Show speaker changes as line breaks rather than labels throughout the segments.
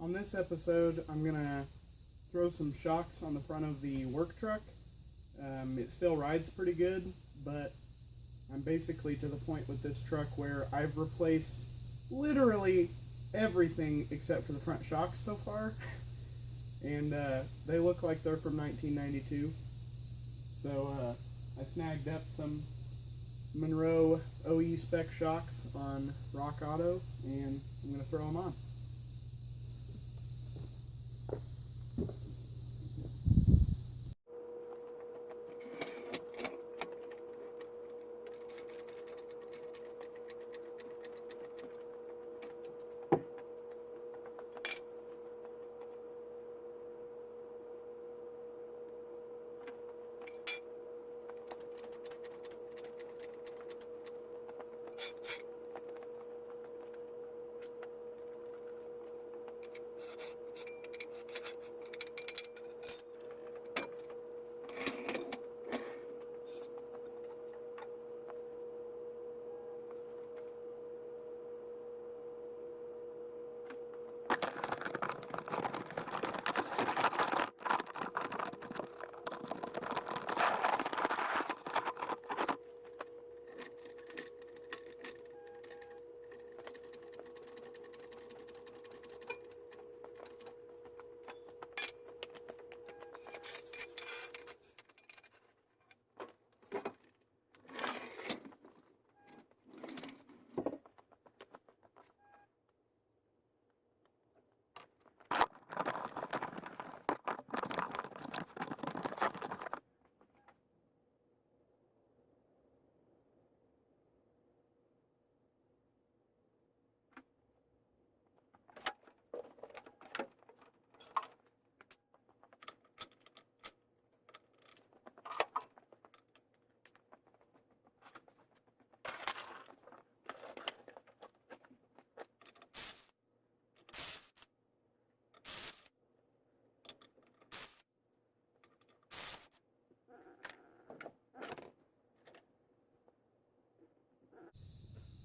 On this episode, I'm going to throw some shocks on the front of the work truck. It still rides pretty good, but I'm basically to the point with this truck where I've replaced literally everything except for the front shocks so far. And they look like they're from 1992. So I snagged up some Monroe OE spec shocks on Rock Auto, and I'm going to throw them on.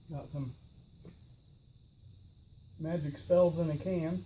Got some magic spells in a can.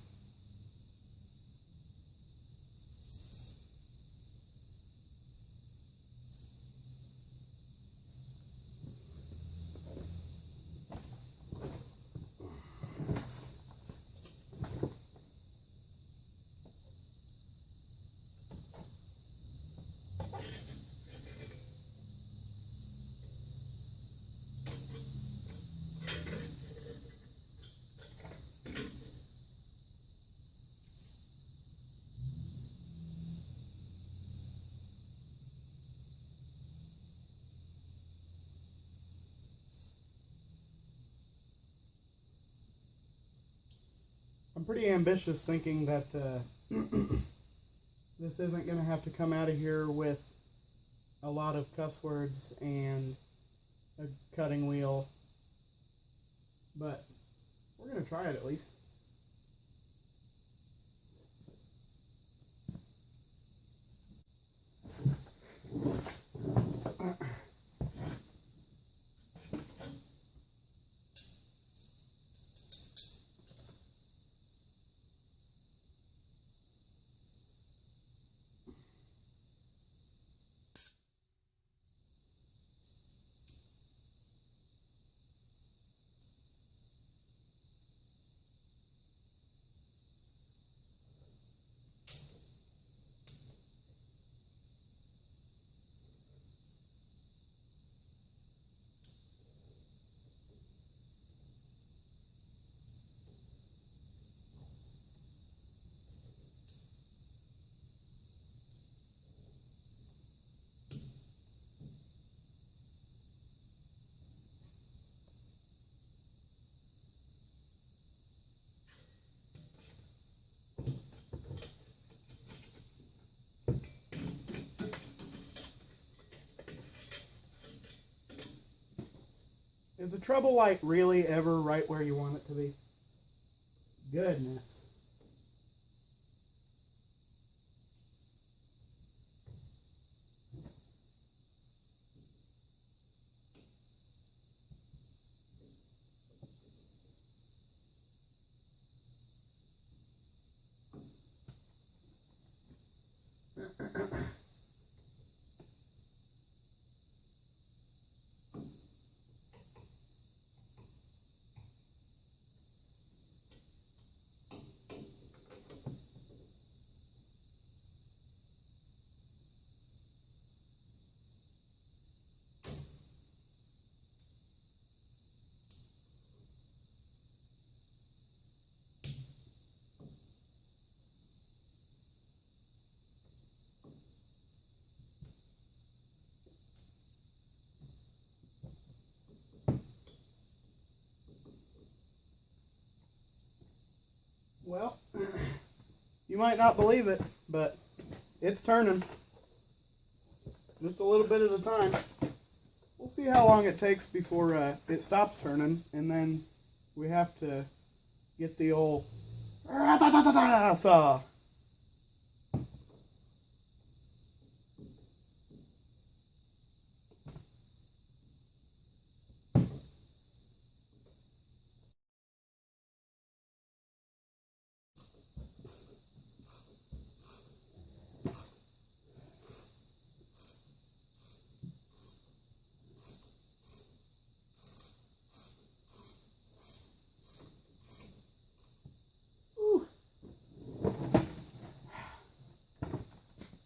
I'm pretty ambitious thinking that this isn't going to have to come out of here with a lot of cuss words and a cutting wheel, but we're going to try it at least. Is the trouble light really ever right where you want it to be? Goodness. might not believe it, but it's turning. Just a little bit at a time. We'll see how long it takes before it stops turning, and then we have to get the old saw.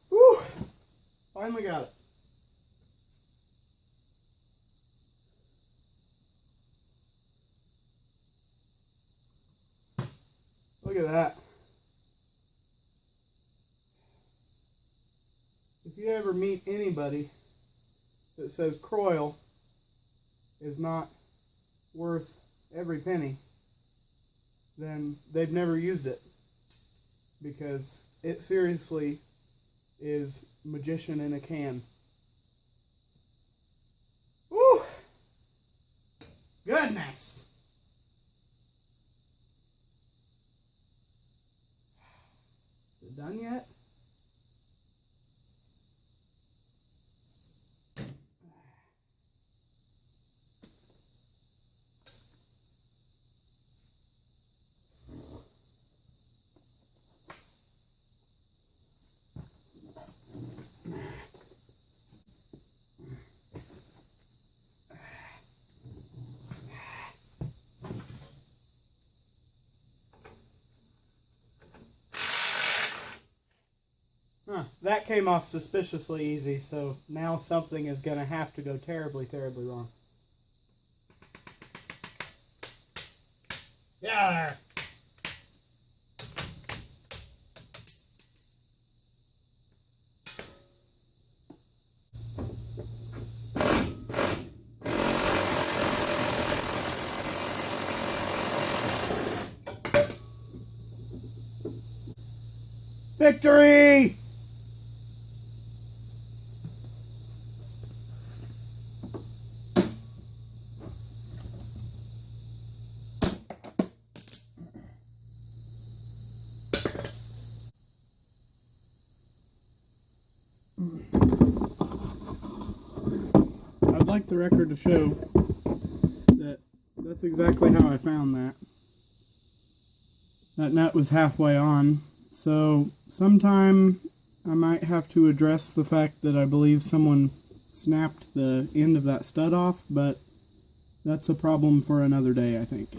Whew. Finally got it. Look at that. If you ever meet anybody that says Kroil is not worth every penny, then they've never used it, because it seriously is magician in a can. Woo! Goodness! Is it done yet? That came off suspiciously easy, so now something is going to have to go terribly, terribly wrong. Yeah. Victory! I'd like the record to show that that's exactly how I found that. That nut was halfway on, so sometime I might have to address the fact that I believe someone snapped the end of that stud off, but that's a problem for another day, I think.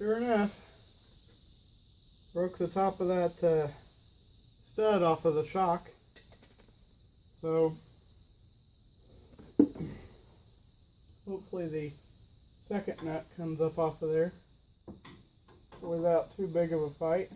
Sure enough, broke the top of that stud off of the shock. So hopefully the second nut comes up off of there without too big of a fight.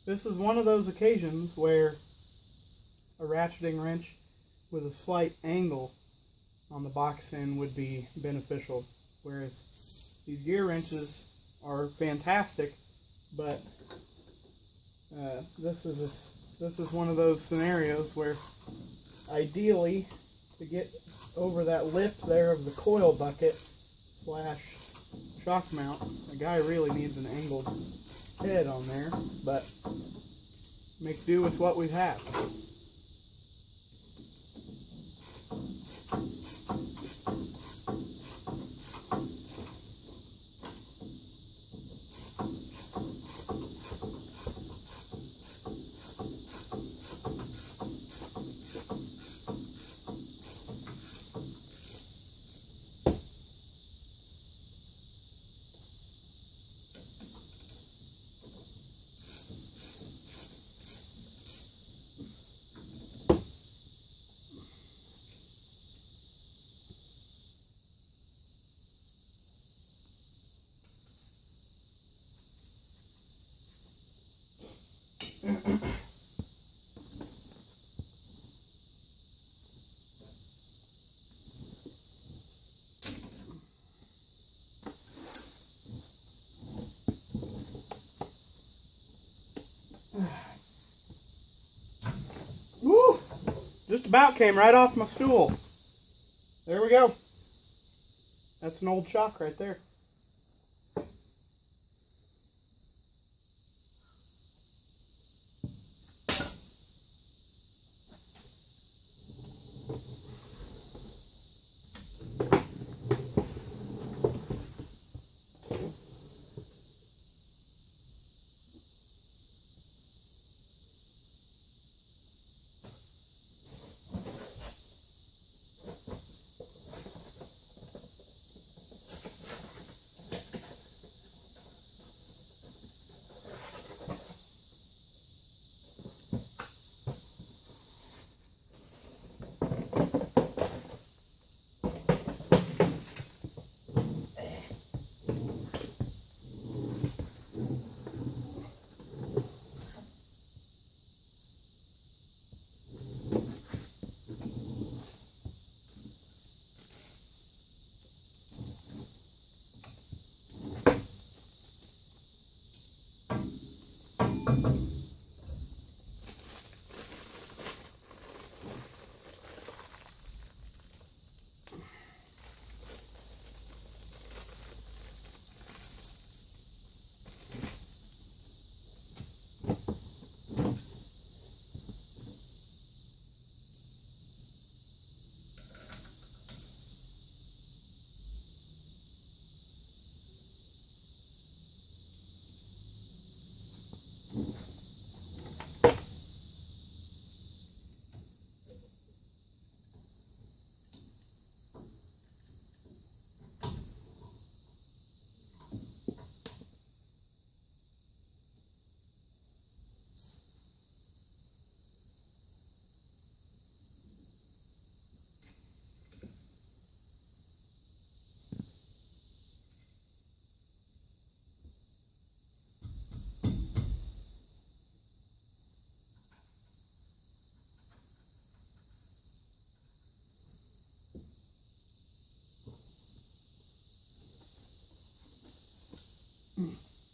This is one of those occasions where a ratcheting wrench with a slight angle on the box end would be beneficial, whereas these gear wrenches are fantastic, but this is one of those scenarios where ideally, to get over that lip there of the coil bucket slash shock mount, the guy really needs an angled head on there, but make do with what we have. Woo! Just about came right off my stool. There we go. That's an old shock right there.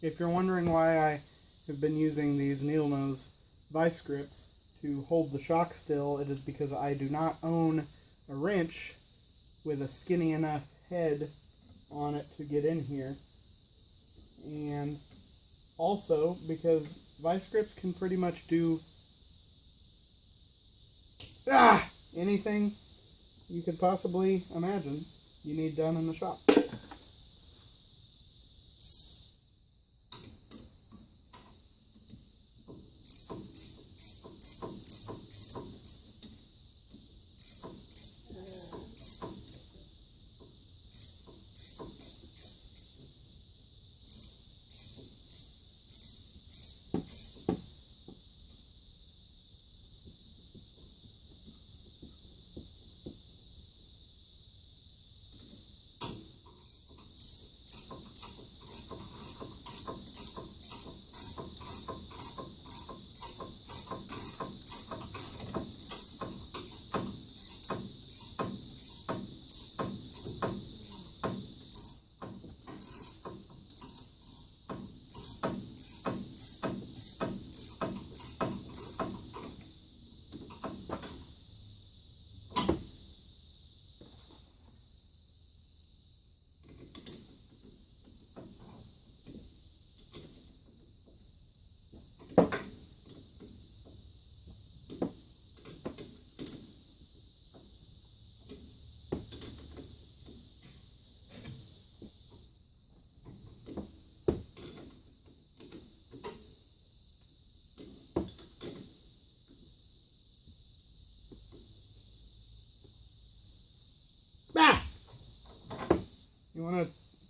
If you're wondering why I have been using these Needlenose vice grips to hold the shock still, it is because I do not own a wrench with a skinny enough head on it to get in here. And also because vice grips can pretty much do anything you could possibly imagine you need done in the shop.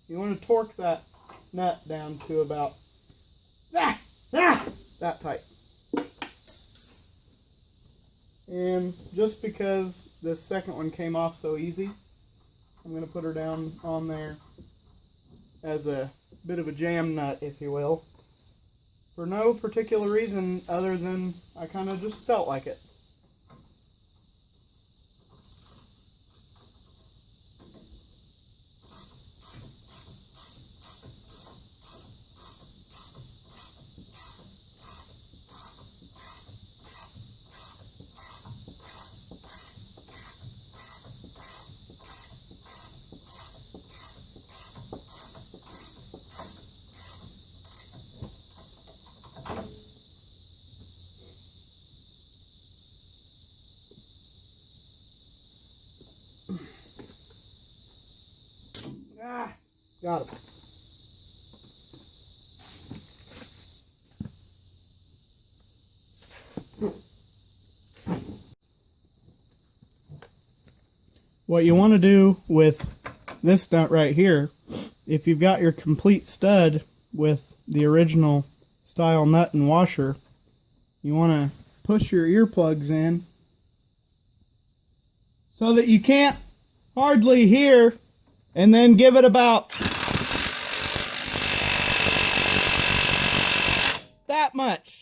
You want to torque that nut down to about that tight. And just because this second one came off so easy, I'm going to put her down on there as a bit of a jam nut, if you will, for no particular reason other than I kind of just felt like it. Got it. What you want to do with this nut right here, if you've got your complete stud with the original style nut and washer, you want to push your earplugs in so that you can't hardly hear, and then give it about that much.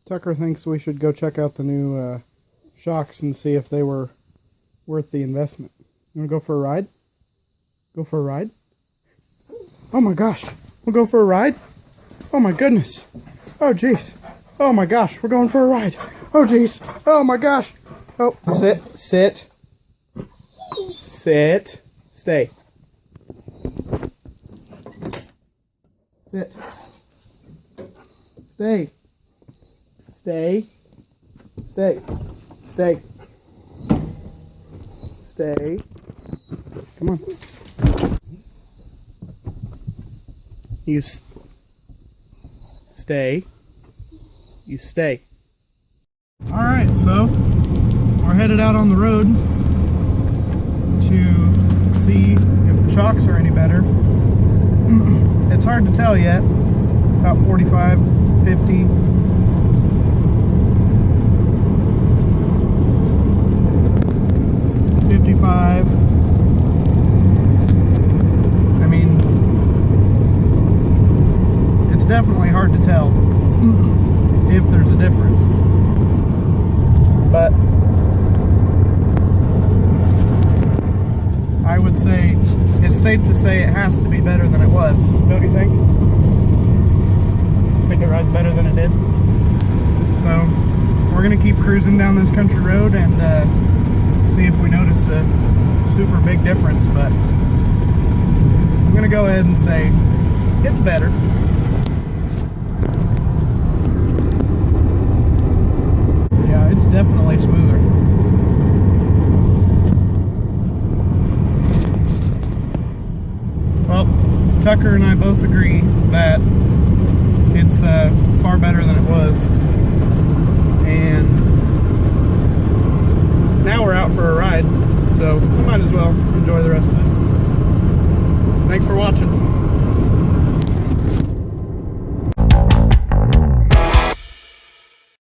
Tucker thinks we should go check out the new shocks and see if they were worth the investment. You want to go for a ride? Go for a ride? Oh my gosh, we'll go for a ride? Oh my goodness. Oh jeez. Oh my gosh, we're going for a ride. Oh jeez. Oh my gosh. Oh, sit, sit, sit, stay. Sit. Stay. Stay. Stay. Stay. Stay. Come on. stay, you stay. Alright, so we're headed out on the road to see if the shocks are any better. It's hard to tell yet. About 45, 50. I mean, it's definitely hard to tell if there's a difference, but I would say it's safe to say it has to be better than it was, don't you think? Think it rides better than it did? So we're gonna keep cruising down this country road and see if we notice a super big difference, but I'm gonna go ahead and say it's better. Yeah, it's definitely smoother. Well, Tucker and I both agree that it's far better than it was.